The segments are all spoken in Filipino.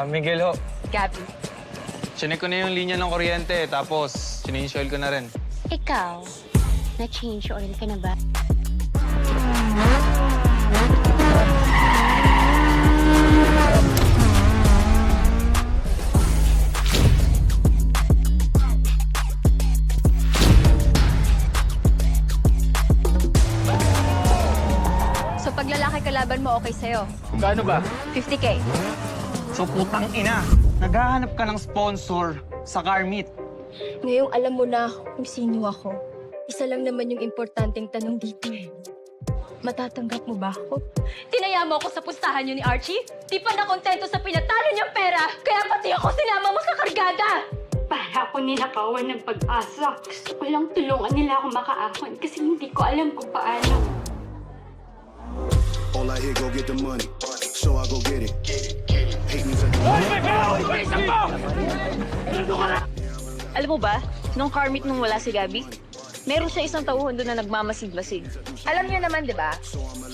Miguel ho. Gabby. Chinek ko na yung linya ng kuryente, tapos change oil ko na rin. Ikaw, na-change oil ka na ba? So pag lalaki kalaban mo, okay sa'yo? Gaano ba? 50K. So putang ina, naghahanap ka ng sponsor sa car meet. Ngayong alam mo na kung sino ako, isa lang naman yung importanteng tanong dito. Matatanggap mo ba ako? Tinaya mo ako sa pustahan yun ni Archie? Di pa nakontento sa pinatalo niyang pera, kaya pati ako sinama mo sa kargada! Para ako ninakawan ng pag-asa. Gusto ko lang tulungan nila ako makaahon kasi hindi ko alam kung paano. All I hear, go get the money. So I go get it. Hate me like Alam mo ba, nung car meet nung wala si Gabby, meron siya isang tauhan doon na nagmamasid-masid. Alam niyo naman, di ba?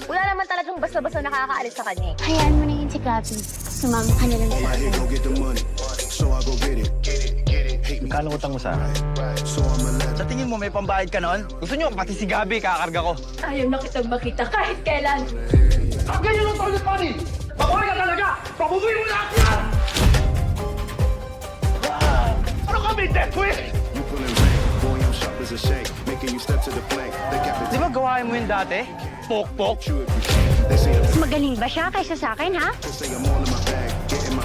Wala naman talagang basta-basta nakakaalis sa kanya. Hayaan mo na yun si Gabby. Sumama ka na lang all sa I hear, go get the money. So I go get it. Hate me. Kano utang mo sa akin? So I'm a legend. Sa tingin mo may pambayad ka noon? Gusto nyo, pati si Gabi, kakarga ko. Ayaw na kitang makita kahit kailan. Ang ganyan ng toilet money! Babae ka talaga! Pabubuin mo lahat yan! Ano kami, death wish? You pulling rank. Boy, I'm sharp as a shank. Making you step to the plank. They got Di ba gawain mo yun dati? Pok-pok. you if you can. They say I'm Mas magaling ba siya kaysa sa akin, ha? say I'm all in my bag. Getting my